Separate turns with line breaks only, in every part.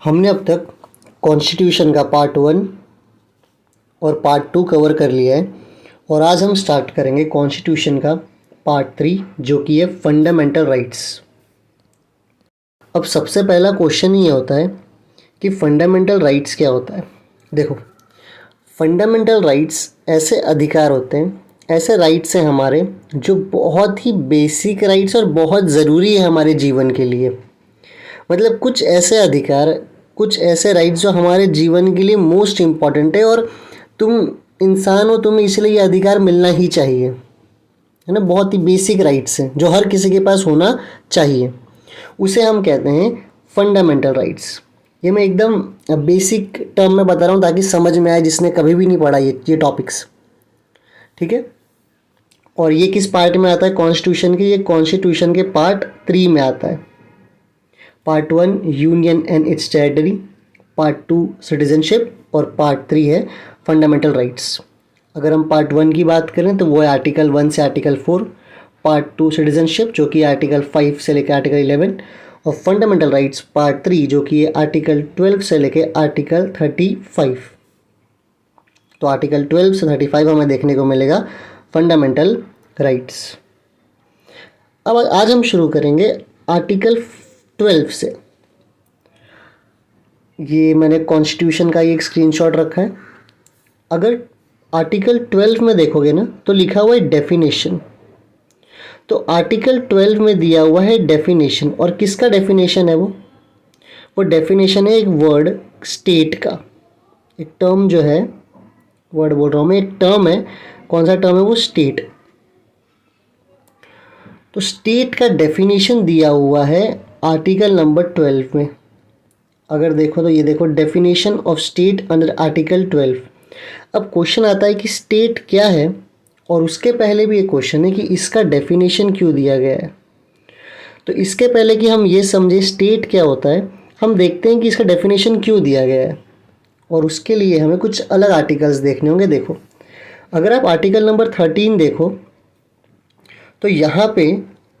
हमने अब तक कॉन्स्टिट्यूशन का पार्ट 1 और पार्ट 2 कवर कर लिया है और आज हम स्टार्ट करेंगे कॉन्स्टिट्यूशन का पार्ट 3 जो कि है फंडामेंटल राइट्स। अब सबसे पहला क्वेश्चन ये होता है कि फंडामेंटल राइट्स क्या होता है। देखो, फंडामेंटल राइट्स ऐसे अधिकार होते हैं, ऐसे राइट्स हैं हमारे जो बहुत ही बेसिक राइट्स और बहुत ज़रूरी है हमारे जीवन के लिए। मतलब कुछ ऐसे अधिकार, कुछ ऐसे राइट्स जो हमारे जीवन के लिए मोस्ट इम्पॉर्टेंट है और तुम इंसान हो, तुम्हें इसलिए ये अधिकार मिलना ही चाहिए, है ना। बहुत ही बेसिक राइट्स हैं जो हर किसी के पास होना चाहिए, उसे हम कहते हैं फंडामेंटल राइट्स। ये मैं एकदम बेसिक टर्म में बता रहा हूँ ताकि समझ में आए जिसने कभी भी नहीं पढ़ा ये टॉपिक्स, ठीक है। और ये किस पार्ट में आता है कॉन्स्टिट्यूशन के? ये कॉन्स्टिट्यूशन के पार्ट 3 में आता है। Part 1 union and it's territory, part 2 citizenship और पार्ट 3 है फंडामेंटल राइट्स। अगर हम पार्ट 1 की बात करें तो वो है आर्टिकल 1 से आर्टिकल 4, पार्ट 2 सिटीजनशिप जो कि आर्टिकल 5 से लेकर आर्टिकल 11 और फंडामेंटल राइट्स पार्ट 3 जो कि है आर्टिकल 12 से लेकर आर्टिकल 35। तो आर्टिकल 12 से 35 हमें देखने को मिलेगा फंडामेंटल राइट्स। अब आज हम शुरू करेंगे आर्टिकल 12 से। ये मैंने कॉन्स्टिट्यूशन का ये एक स्क्रीनशॉट रखा है। अगर आर्टिकल 12 में देखोगे ना तो लिखा हुआ है डेफिनेशन। तो आर्टिकल 12 में दिया हुआ है डेफिनेशन, और किसका डेफिनेशन है वो डेफिनेशन है एक वर्ड स्टेट का। एक टर्म जो है, वर्ड बोल रहा हूँ मैं, एक टर्म है। कौन सा टर्म है वो? स्टेट। तो स्टेट का डेफिनेशन दिया हुआ है आर्टिकल नंबर 12 में। अगर देखो तो ये देखो, definition of state under article 12। अब क्वेश्चन आता है कि स्टेट क्या है, और उसके पहले भी एक क्वेश्चन है कि इसका डेफिनेशन क्यों दिया गया है। तो इसके पहले कि हम ये समझे स्टेट क्या होता है, हम देखते हैं कि इसका डेफिनेशन क्यों दिया गया है, और उसके लिए हमें कुछ अलग आर्टिकल्स देखने होंगे। देखो, अगर आप आर्टिकल नंबर 13 देखो तो यहाँ पे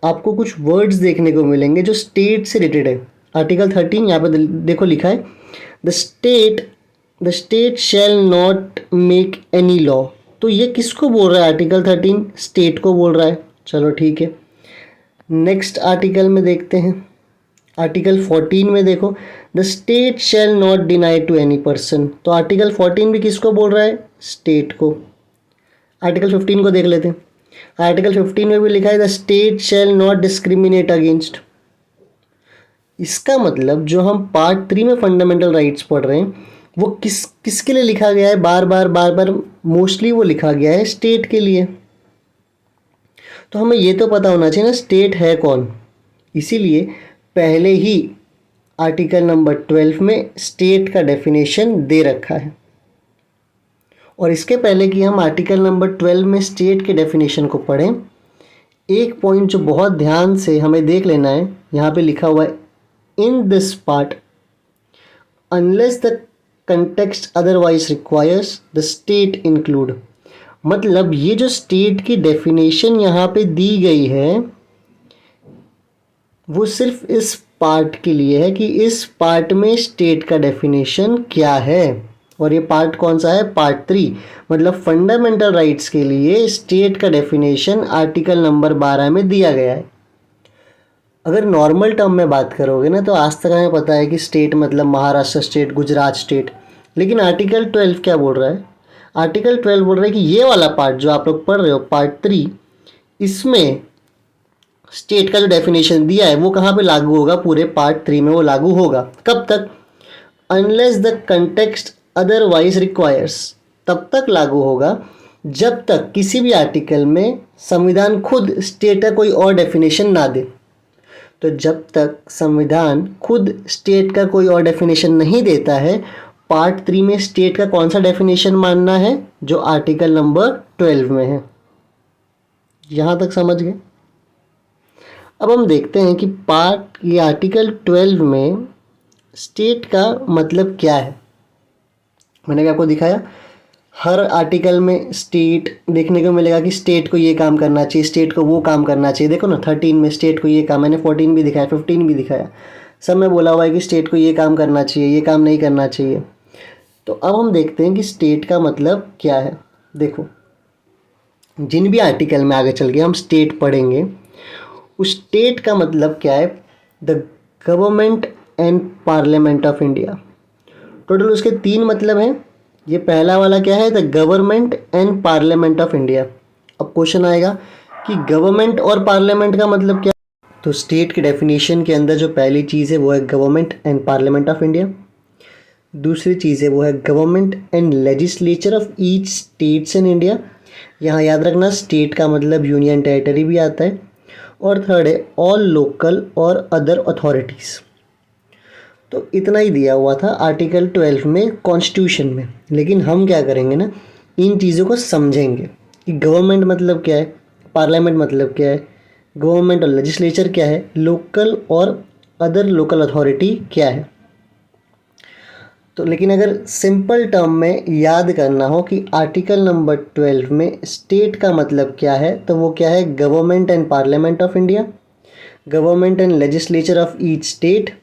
आपको कुछ वर्ड्स देखने को मिलेंगे जो स्टेट से रिलेटेड है। आर्टिकल 13 यहाँ पे देखो लिखा है the state shall not make any law. तो ये किसको बोल रहा है? आर्टिकल 13 स्टेट को बोल रहा है। चलो ठीक है, नेक्स्ट आर्टिकल में देखते हैं। आर्टिकल 14 में देखो, the state shall not deny to any person. तो आर्टिकल 14 भी किसको बोल रहा है? स्टेट को। आर्टिकल 15 को देख लेते हैं। आर्टिकल 15 में भी लिखा है the state shall not discriminate against. इसका मतलब जो हम पार्ट 3 में फंडामेंटल राइट्स पढ़ रहे हैं वो किसके लिए लिखा गया है? बार बार मोस्टली वो लिखा गया है स्टेट के लिए। तो हमें ये तो पता होना चाहिए ना स्टेट है कौन। इसीलिए पहले ही आर्टिकल नंबर 12 में स्टेट का डेफिनेशन दे रखा है। और इसके पहले कि हम आर्टिकल नंबर 12 में स्टेट के डेफिनेशन को पढ़ें, एक पॉइंट जो बहुत ध्यान से हमें देख लेना है, यहाँ पे लिखा हुआ है in this part unless the context otherwise requires the state include. मतलब ये जो स्टेट की डेफिनेशन यहाँ पे दी गई है वो सिर्फ इस पार्ट के लिए है कि इस पार्ट में स्टेट का डेफिनेशन क्या है। और ये पार्ट कौन सा है? पार्ट 3। मतलब फंडामेंटल राइट्स के लिए स्टेट का डेफिनेशन आर्टिकल नंबर 12 में दिया गया है। अगर नॉर्मल टर्म में बात करोगे ना तो आज तक हमें पता है कि स्टेट मतलब महाराष्ट्र स्टेट, गुजरात स्टेट। लेकिन आर्टिकल 12 क्या बोल रहा है? आर्टिकल 12 बोल रहा है कि ये वाला पार्ट जो आप लोग पढ़ रहे हो पार्ट 3, इसमें स्टेट का जो डेफिनेशन दिया है वो कहाँ पे लागू होगा? पूरे पार्ट 3 में वो लागू होगा। कब तक? Unless the context otherwise requires. तब तक लागू होगा जब तक किसी भी आर्टिकल में संविधान खुद स्टेट का कोई और डेफिनेशन ना दे। तो जब तक संविधान खुद स्टेट का कोई और डेफिनेशन नहीं देता है, पार्ट 3 में स्टेट का कौन सा डेफिनेशन मानना है? जो आर्टिकल नंबर 12 में है। यहाँ तक समझ गए? अब हम देखते हैं कि ये आर्टिकल 12 में स्टेट का मतलब क्या है। मैंने आपको दिखाया हर आर्टिकल में स्टेट देखने को मिलेगा कि स्टेट को ये काम करना चाहिए, स्टेट को वो काम करना चाहिए। देखो ना 13 में स्टेट को ये काम, मैंने 14 भी दिखाया, 15 भी दिखाया। सब में बोला हुआ है कि स्टेट को ये काम करना चाहिए, ये काम नहीं करना चाहिए। तो अब हम देखते हैं कि स्टेट का मतलब क्या है। देखो, जिन भी आर्टिकल में आगे चल के हम स्टेट पढ़ेंगे, उस स्टेट का मतलब क्या है, the government and parliament of India. Total उसके 3 मतलब हैं। ये पहला वाला क्या है, the government and parliament of India. अब क्वेश्चन आएगा कि गवर्नमेंट और पार्लियामेंट का मतलब क्या। तो स्टेट के डेफिनेशन के अंदर जो पहली चीज़ है वो है government and parliament of India. दूसरी चीज़ है वो है government and legislature of each states in India. यहाँ याद रखना, स्टेट का मतलब यूनियन टेरिटरी भी आता है। और थर्ड है ऑल लोकल और अदर अथॉरिटीज़। तो इतना ही दिया हुआ था आर्टिकल 12 में कॉन्स्टिट्यूशन में। लेकिन हम क्या करेंगे ना, इन चीज़ों को समझेंगे कि गवर्नमेंट मतलब क्या है, पार्लियामेंट मतलब क्या है, गवर्नमेंट और लेजिस्लेचर क्या है, लोकल और अदर लोकल अथॉरिटी क्या है। तो लेकिन अगर सिंपल टर्म में याद करना हो कि आर्टिकल नंबर 12 में स्टेट का मतलब क्या है, तो वो क्या है, government and parliament of India, government and legislature of each state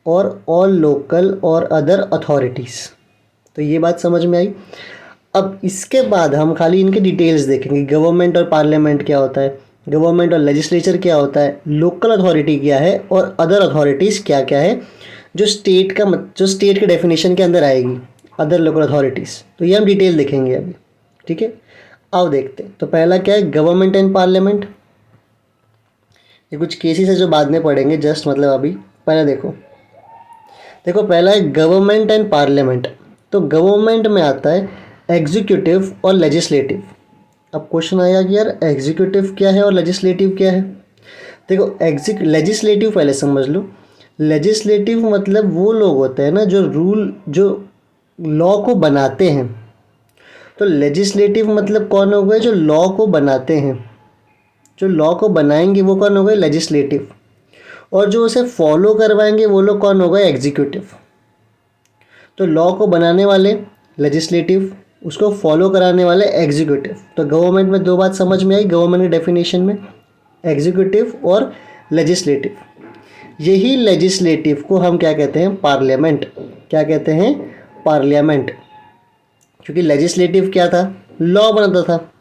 और ऑल लोकल और अदर अथॉरिटीज़। तो ये बात समझ में आई। अब इसके बाद हम खाली इनके डिटेल्स देखेंगे, गवर्नमेंट और पार्लियामेंट क्या होता है, गवर्नमेंट और लेजिस्लेचर क्या होता है, लोकल अथॉरिटी क्या है और अदर अथॉरिटीज़ क्या क्या है, जो स्टेट के डेफिनेशन के अंदर आएगी, अदर लोकल अथॉरिटीज़। तो ये हम डिटेल देखेंगे अभी, ठीक है। आओ देखते हैं। तो पहला क्या है, गवर्नमेंट एंड पार्लियामेंट। ये कुछ केसेस है जो बाद में पढ़ेंगे, जस्ट मतलब अभी पहले देखो पहला है गवर्नमेंट एंड पार्लियामेंट। तो गवर्नमेंट में आता है एग्जीक्यूटिव और लेजिस्लेटिव। अब क्वेश्चन आएगा कि यार एग्जीक्यूटिव क्या है और लेजिस्लेटिव क्या है। देखो लेजिस्लेटिव पहले समझ लो। लेजिस्लेटिव मतलब वो लोग होते हैं ना जो लॉ को बनाते हैं। तो लेजिस्लेटिव मतलब कौन हो गए, जो लॉ को बनाते हैं, जो लॉ को बनाएंगे वो कौन हो गए, लेजिस्लेटिव। और जो उसे फॉलो करवाएंगे वो लोग कौन हो गए, एग्जीक्यूटिव। तो लॉ को बनाने वाले लेजिस्लेटिव, उसको फॉलो कराने वाले एग्जीक्यूटिव। तो गवर्नमेंट में 2 बात समझ में आई गवर्नमेंट के डेफिनेशन में, एग्जीक्यूटिव और लेजिस्लेटिव। यही लेजिस्लेटिव को हम क्या कहते हैं, पार्लियामेंट। क्या कहते हैं, पार्लियामेंट। क्योंकि लेजिस्लेटिव क्या था, लॉ बनाता था,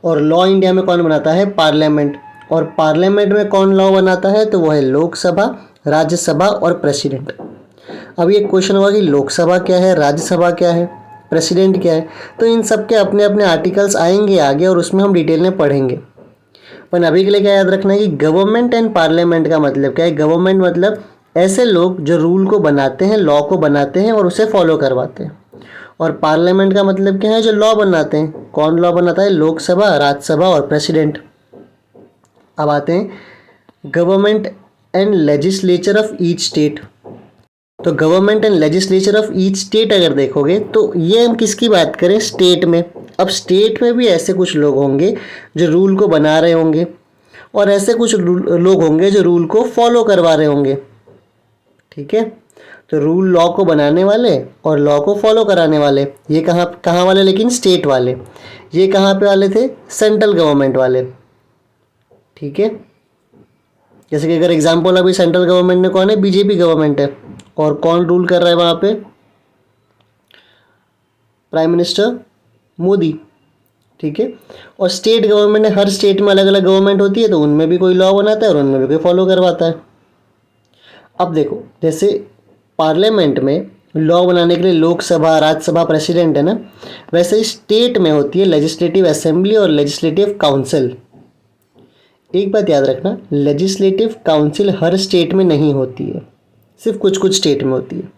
और लॉ इंडिया में कौन बनाता है, पार्लियामेंट। और पार्लियामेंट में कौन लॉ बनाता है, तो वो है लोकसभा, राज्यसभा और प्रेसिडेंट। अब ये क्वेश्चन होगा कि लोकसभा क्या है, राज्यसभा क्या है, प्रेसिडेंट क्या है। तो इन सब के अपने अपने आर्टिकल्स आएंगे आगे और उसमें हम डिटेल में पढ़ेंगे। पर अभी के लिए क्या याद रखना है कि गवर्नमेंट एंड पार्लियामेंट का मतलब क्या है। गवर्नमेंट मतलब ऐसे लोग जो रूल को बनाते हैं, लॉ को बनाते हैं और उसे फॉलो करवाते हैं। और पार्लियामेंट का मतलब क्या है, जो लॉ बनाते हैं। कौन लॉ बनाता है, लोकसभा, राज्यसभा और प्रेसिडेंट। अब आते हैं government and legislature of each state. तो government and legislature of each state अगर देखोगे तो ये हम किसकी बात करें, स्टेट में। अब स्टेट में भी ऐसे कुछ लोग होंगे जो रूल को बना रहे होंगे, और ऐसे कुछ लोग होंगे जो रूल को फॉलो करवा रहे होंगे, ठीक है। तो रूल लॉ को बनाने वाले और लॉ को फॉलो कराने वाले, ये कहाँ कहाँ वाले, लेकिन स्टेट वाले। ये कहाँ पे वाले थे, सेंट्रल गवर्नमेंट वाले, ठीक है। जैसे कि अगर एग्जांपल अभी सेंट्रल गवर्नमेंट में कौन है, बीजेपी गवर्नमेंट है। और कौन रूल कर रहा है वहाँ पे, प्राइम मिनिस्टर मोदी, ठीक है। और स्टेट गवर्नमेंट है, हर स्टेट में अलग अलग गवर्नमेंट होती है, तो उनमें भी कोई लॉ बनाता है और उनमें भी कोई फॉलो करवाता है। अब देखो, जैसे पार्लियामेंट में लॉ बनाने के लिए लोकसभा, राज्यसभा, प्रेसिडेंट है ना, वैसे ही स्टेट में होती है लेजिस्लेटिव असेंबली और लेजिस्लेटिव काउंसिल। एक बात याद रखना, लेजिस्लेटिव काउंसिल हर स्टेट में नहीं होती है, सिर्फ कुछ कुछ स्टेट में होती है।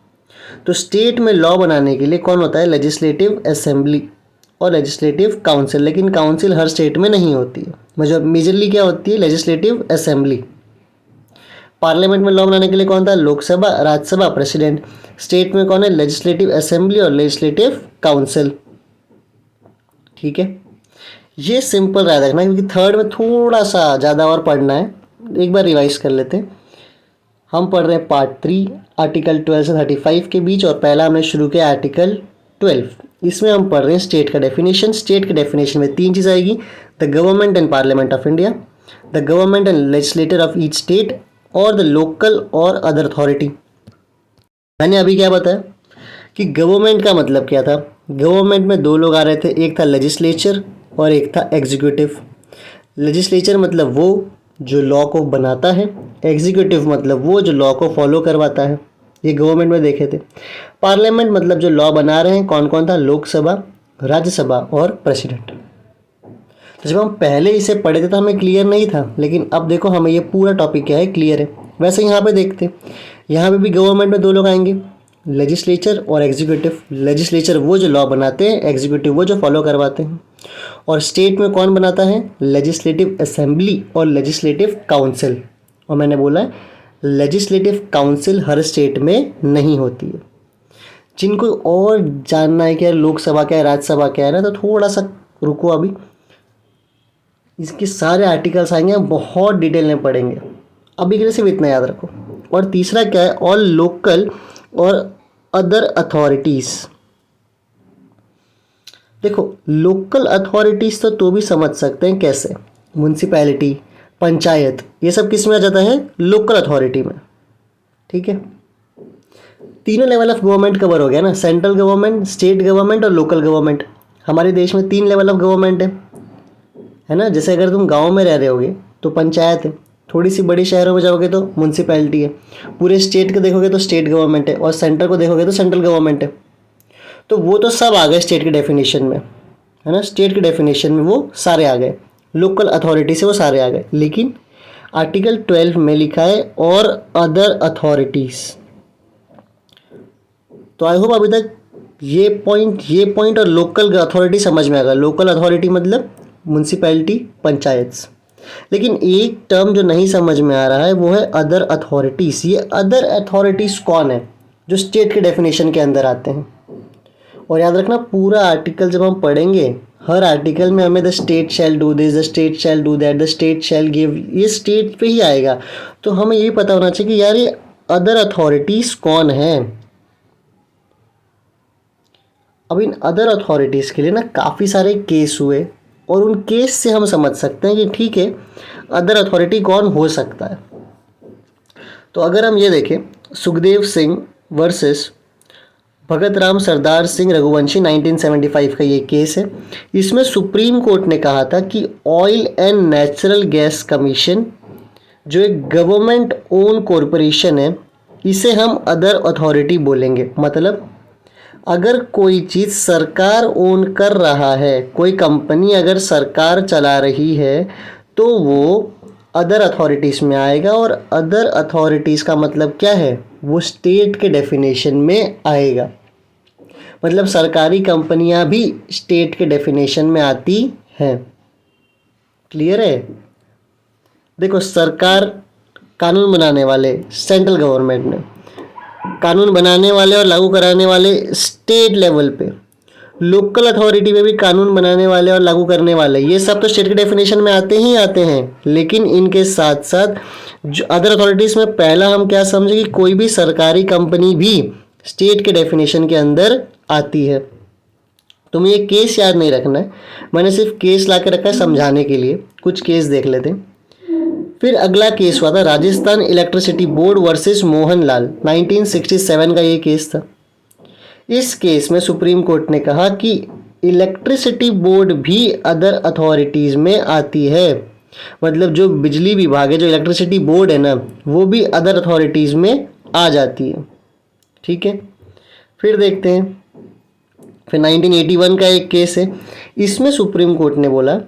तो स्टेट में लॉ बनाने के लिए कौन होता है, लेजिस्लेटिव असेंबली और लेजिस्लेटिव काउंसिल। लेकिन काउंसिल हर स्टेट में नहीं होती है, मेजरली क्या होती है, लेजिस्लेटिव असेंबली। पार्लियामेंट में लॉ बनाने के लिए कौन था, लोकसभा, राज्यसभा, प्रेसिडेंट। स्टेट में कौन है, लेजिस्लेटिव असेंबली और लेजिस्लेटिव काउंसिल, ठीक है। ये सिंपल याद रखना, क्योंकि थर्ड में थोड़ा सा ज़्यादा और पढ़ना है। एक बार रिवाइज कर लेते हैं। हम पढ़ रहे हैं पार्ट 3 आर्टिकल 12 से 35 के बीच, और पहला हमने शुरू किया आर्टिकल 12। इसमें हम पढ़ रहे हैं स्टेट का डेफिनेशन। स्टेट के डेफिनेशन में 3 चीज़ आएगी, the government and parliament of India, the government and legislator of each state और द लोकल और अदर अथॉरिटी। मैंने अभी क्या बताया कि गवर्नमेंट का मतलब क्या था। गवर्नमेंट में दो लोग आ रहे थे, एक था लेजिस्लेचर और एक था एग्जीक्यूटिव। लेजिस्लेचर मतलब वो जो लॉ को बनाता है, एग्जीक्यूटिव मतलब वो जो लॉ को फॉलो करवाता है। ये गवर्नमेंट में देखे थे। पार्लियामेंट मतलब जो लॉ बना रहे हैं, कौन कौन था, लोकसभा, राज्यसभा और प्रेसिडेंट। तो जब हम पहले इसे पढ़े थे तो हमें क्लियर नहीं था, लेकिन अब देखो हमें ये पूरा टॉपिक क्या है, क्लियर है। वैसे यहाँ पे देखते हैं, यहाँ पे भी गवर्नमेंट में दो लोग आएंगे, लेजिस्लेचर और एग्जीक्यूटिव। लेजिस्लेचर वो जो लॉ बनाते हैं, एग्जीक्यूटिव वो जो फॉलो करवाते हैं। और स्टेट में कौन बनाता है, लेजिस्लेटिव असेंबली और लेजिस्लेटिव काउंसिल। और मैंने बोला है लेजिस्लेटिव काउंसिल हर स्टेट में नहीं होती है। जिनको और जानना है कि यार लोकसभा क्या है, राज्यसभा क्या है ना, तो थोड़ा सा रुको, अभी इसके सारे आर्टिकल्स आएंगे, हम बहुत डिटेल में पढ़ेंगे। अभी के लिए सिर्फ इतना याद रखो। और तीसरा क्या है, ऑल लोकल और अदर अथॉरिटीज़। देखो लोकल अथॉरिटीज़ तो भी समझ सकते हैं कैसे, म्यूनसिपैलिटी, पंचायत, ये सब किस में आ जाता है, लोकल अथॉरिटी में। ठीक है, तीनों लेवल ऑफ गवर्नमेंट कवर हो गया ना, सेंट्रल गवर्नमेंट, स्टेट गवर्नमेंट और लोकल गवर्नमेंट। हमारे देश में 3 लेवल ऑफ गवर्नमेंट है ना। जैसे अगर तुम गांव में रह रहे होगे तो पंचायत है, थोड़ी सी बड़ी शहरों में जाओगे तो म्यूनसिपैलिटी है, पूरे स्टेट को देखोगे तो स्टेट गवर्नमेंट है, और सेंटर को देखोगे तो सेंट्रल गवर्नमेंट है। तो वो तो सब आ गए स्टेट के डेफिनेशन में, है ना। स्टेट के डेफिनेशन में वो सारे आ गए, लोकल अथॉरिटी से वो सारे आ गए। लेकिन आर्टिकल 12 में लिखा है और अदर अथॉरिटीज़। तो आई होप अभी तक ये पॉइंट और लोकल अथॉरिटी समझ में आ गया। लोकल अथॉरिटी मतलब म्यूनसिपैलिटी, पंचायत। लेकिन एक टर्म जो नहीं समझ में आ रहा है वो है अदर अथॉरिटीज़। ये अदर अथॉरिटीज़ कौन है, जो स्टेट के डेफिनेशन के अंदर आते हैं। और याद रखना पूरा आर्टिकल जब हम पढ़ेंगे, हर आर्टिकल में हमें the state shall do this, the state shall do that, the state shell give, ये स्टेट पे ही आएगा। तो हमें ये पता होना चाहिए कि यार ये अदर अथॉरिटीज़ कौन है। अब इन अदर अथॉरिटीज़ के लिए ना काफ़ी सारे केस हुए, और उन केस से हम समझ सकते हैं कि ठीक है अदर अथॉरिटी कौन हो सकता है। तो अगर हम ये देखें, सुखदेव सिंह वर्सेस भगत राम सरदार सिंह रघुवंशी 1975 का ये केस है। इसमें सुप्रीम कोर्ट ने कहा था कि oil and natural gas commission जो एक गवर्नमेंट ओन कॉरपोरेशन है, इसे हम अदर अथॉरिटी बोलेंगे। मतलब अगर कोई चीज़ सरकार ओन कर रहा है, कोई कंपनी अगर सरकार चला रही है, तो वो अदर अथॉरिटीज़ में आएगा। और अदर अथॉरिटीज़ का मतलब क्या है, वो स्टेट के डेफिनेशन में आएगा। मतलब सरकारी कंपनियां भी स्टेट के डेफिनेशन में आती हैं। क्लियर है। देखो सरकार, कानून बनाने वाले सेंट्रल गवर्नमेंट ने, कानून बनाने वाले और लागू कराने वाले स्टेट लेवल पे, लोकल अथॉरिटी में भी कानून बनाने वाले और लागू करने वाले, ये सब तो स्टेट के डेफिनेशन में आते ही आते हैं। लेकिन इनके साथ साथ जो अदर अथॉरिटीज़ में पहला हम क्या समझे कि कोई भी सरकारी कंपनी भी स्टेट के डेफिनेशन के अंदर आती है। तुम्हें ये केस याद नहीं रखना है, मैंने सिर्फ केस ला के रखा है समझाने के लिए। कुछ केस देख लेते हैं। फिर अगला केस हुआ था Rajasthan electricity board versus Mohanlal, 1967 का ये केस था। इस केस में सुप्रीम कोर्ट ने कहा कि इलेक्ट्रिसिटी बोर्ड भी अदर अथॉरिटीज़ में आती है। मतलब जो बिजली विभाग है, जो इलेक्ट्रिसिटी बोर्ड है ना, वो भी अदर अथॉरिटीज़ में आ जाती है। ठीक है, फिर देखते हैं। फिर 1981 का एक केस है। इसमें सुप्रीम कोर्ट ने बोला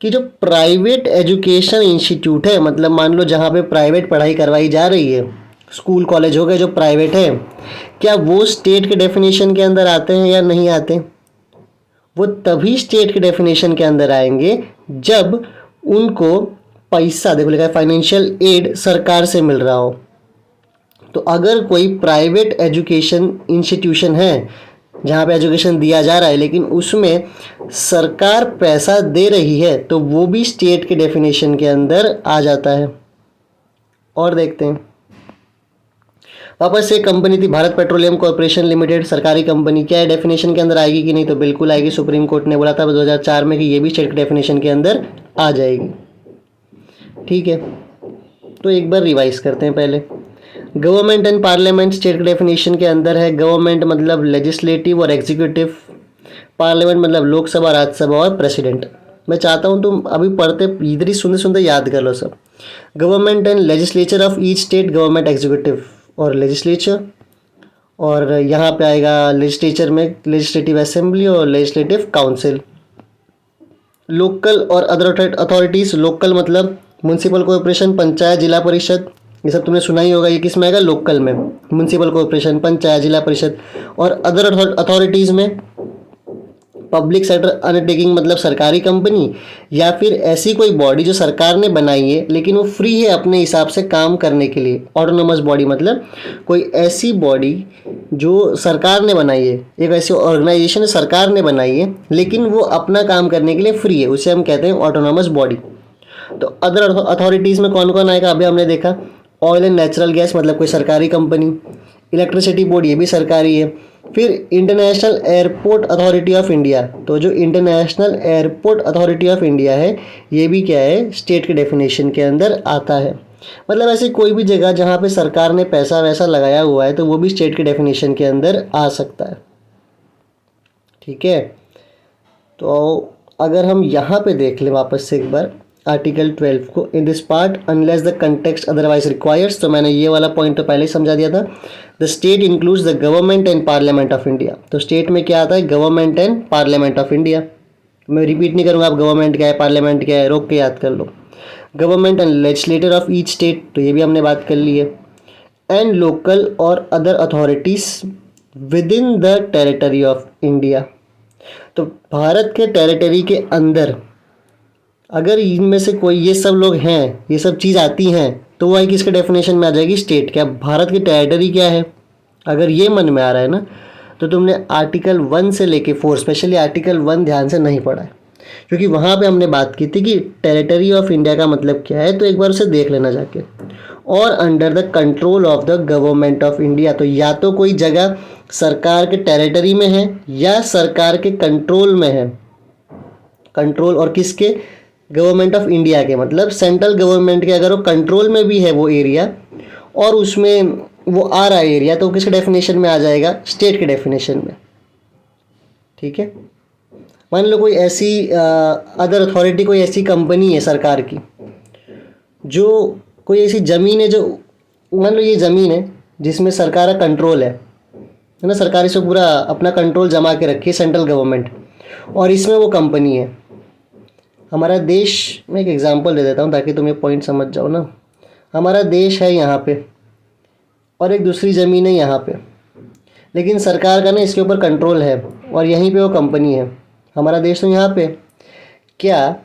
कि जो प्राइवेट एजुकेशन इंस्टीट्यूट है, मतलब मान लो जहाँ पे प्राइवेट पढ़ाई करवाई जा रही है, स्कूल कॉलेज हो गए जो प्राइवेट है, क्या वो स्टेट के डेफिनेशन के अंदर आते हैं या नहीं आते। वो तभी स्टेट के डेफिनेशन के अंदर आएंगे जब उनको पैसा, देखो लिखा है फाइनेंशियल एड, सरकार से मिल रहा हो। तो अगर कोई प्राइवेट एजुकेशन इंस्टीट्यूशन है जहाँ पे एजुकेशन दिया जा रहा है, लेकिन उसमें सरकार पैसा दे रही है, तो वो भी स्टेट के डेफिनेशन के अंदर आ जाता है। और देखते हैं, वापस से कंपनी थी भारत पेट्रोलियम कॉर्पोरेशन लिमिटेड, सरकारी कंपनी, क्या है डेफिनेशन के अंदर आएगी कि नहीं, तो बिल्कुल आएगी। सुप्रीम कोर्ट ने बोला था 2004 में कि ये भी स्टेट के डेफिनेशन के अंदर आ जाएगी। ठीक है, तो एक बार रिवाइज करते हैं पहले। गवर्नमेंट एंड पार्लियामेंट स्टेट के डेफिनेशन के अंदर है। गवर्नमेंट मतलब लेजिस्लेटिव और एग्जीक्यूटिव, पार्लियामेंट मतलब लोकसभा, राज्यसभा और प्रेसिडेंट। मैं चाहता हूँ तुम अभी पढ़ते इधर ही सुनते सुनते याद कर लो सब। Government and legislature of each state, government executive और लेजिस्लेचर, और यहाँ पे आएगा लेजिस्लेचर में लेजिस्लेटिव असेंबली और लेजिस्लेटिव काउंसिल। लोकल और अदर अथॉरिटीज़, लोकल मतलब म्यूनसिपल कॉरपोरेशन, पंचायत, जिला परिषद, ये सब तुमने सुना ही होगा। ये किस में आएगा? लोकल में, म्यूनसिपल कॉरपोरेशन, पंचायत, जिला परिषद। और अदर अथॉरिटीज़ में पब्लिक सेक्टर अंडरटेकिंग मतलब सरकारी कंपनी या फिर ऐसी कोई बॉडी जो सरकार ने बनाई है लेकिन वो फ्री है अपने हिसाब से काम करने के लिए। ऑटोनोमस बॉडी मतलब कोई ऐसी बॉडी जो सरकार ने बनाई है, एक ऐसी ऑर्गेनाइजेशन है सरकार ने बनाई है लेकिन वो अपना काम करने के लिए फ्री है, उसे हम कहते हैं ऑटोनोमस बॉडी। तो अदर अथॉरिटीज़ में कौन कौन आएगा? अभी हमने देखा ऑयल एंड नेचुरल गैस मतलब कोई सरकारी कंपनी, इलेक्ट्रिसिटी बोर्ड ये भी सरकारी है। फिर international airport authority of India, तो जो international airport authority of India है ये भी क्या है? स्टेट के डेफिनेशन के अंदर आता है। मतलब ऐसी कोई भी जगह जहाँ पे सरकार ने पैसा वैसा लगाया हुआ है तो वो भी स्टेट के डेफिनेशन के अंदर आ सकता है। ठीक है, तो अगर हम यहाँ पे देख लें वापस से एक बार आर्टिकल 12 को, in this part unless the context otherwise requires, तो मैंने ये वाला पॉइंट तो पहले ही समझा दिया था। The state includes the government and parliament of India, तो स्टेट में क्या आता है? Government and parliament of India. मैं रिपीट नहीं करूँगा, आप गवर्नमेंट क्या है पार्लियामेंट क्या है रोक के याद कर लो। Government and legislator of each state, तो ये भी हमने बात कर ली है। एंड लोकल और other authorities within the territory of India, तो भारत के टेरिटरी के अंदर अगर इनमें से कोई ये सब लोग हैं, ये सब चीज़ आती हैं तो वह किसके डेफिनेशन में आ जाएगी? स्टेट। क्या भारत की टेरिटरी क्या है? अगर ये मन में आ रहा है ना तो तुमने आर्टिकल 1 से लेके 4 स्पेशली आर्टिकल 1 ध्यान से नहीं पढ़ा है, क्योंकि वहाँ पे हमने बात की थी कि टेरिटरी ऑफ इंडिया का मतलब क्या है, तो एक बार उसे देख लेना जाके। और under the control of the government of India, तो या तो कोई जगह सरकार के टेरिटरी में है या सरकार के कंट्रोल में है। कंट्रोल और किसके? गवर्नमेंट ऑफ इंडिया के, मतलब सेंट्रल गवर्नमेंट के अगर वो कंट्रोल में भी है वो एरिया और उसमें वो आ रहा है एरिया, तो किसके डेफिनेशन में आ जाएगा? स्टेट के डेफिनेशन में। ठीक है, मान लो कोई ऐसी अदर अथॉरिटी, कोई ऐसी कंपनी है सरकार की, जो कोई ऐसी ज़मीन है, जो मान लो ये ज़मीन है जिसमें सरकार का कंट्रोल है ना, सरकार इसको पूरा अपना कंट्रोल जमा के रखी है सेंट्रल गवर्नमेंट, और इसमें वो कंपनी है। हमारा देश, मैं एक एग्जांपल दे देता हूँ ताकि तुम ये पॉइंट समझ जाओ ना। हमारा देश है यहाँ पे और एक दूसरी ज़मीन है यहाँ पे, लेकिन सरकार का ना इसके ऊपर कंट्रोल है और यहीं पे वो कंपनी है। हमारा देश तो यहाँ पे, क्या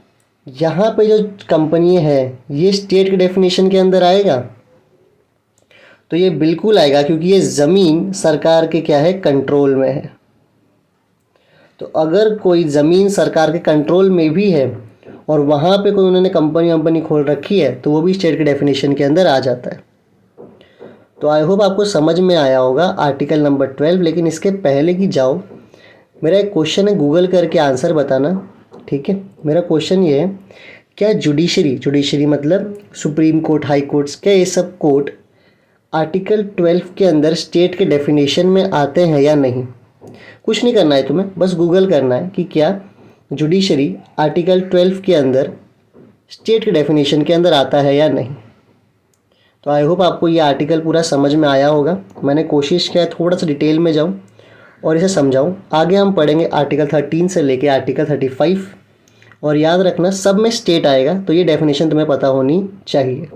यहाँ पे जो कंपनी है ये स्टेट के डेफिनेशन के अंदर आएगा? तो ये बिल्कुल आएगा, क्योंकि ये ज़मीन सरकार के क्या है? कंट्रोल में है। तो अगर कोई ज़मीन सरकार के कंट्रोल में भी है और वहाँ पे कोई उन्होंने कंपनी खोल रखी है तो वो भी स्टेट के डेफिनेशन के अंदर आ जाता है। तो आई होप आपको समझ में आया होगा आर्टिकल नंबर 12। लेकिन इसके पहले कि जाओ, मेरा एक क्वेश्चन है, गूगल करके आंसर बताना। ठीक है, मेरा क्वेश्चन ये है, क्या जुडिशरी मतलब सुप्रीम कोर्ट, हाई कोर्ट्स, क्या ये सब कोर्ट आर्टिकल 12 के अंदर स्टेट के डेफिनेशन में आते हैं या नहीं? कुछ नहीं करना है तुम्हें, बस गूगल करना है कि क्या जुडिशरी आर्टिकल 12 के अंदर स्टेट के डेफिनेशन के अंदर आता है या नहीं। तो आई होप आपको ये आर्टिकल पूरा समझ में आया होगा। मैंने कोशिश किया थोड़ा सा डिटेल में जाऊँ और इसे समझाऊँ। आगे हम पढ़ेंगे आर्टिकल 13 से लेके आर्टिकल 35, और याद रखना सब में स्टेट आएगा, तो ये डेफिनेशन तुम्हें पता होनी चाहिए।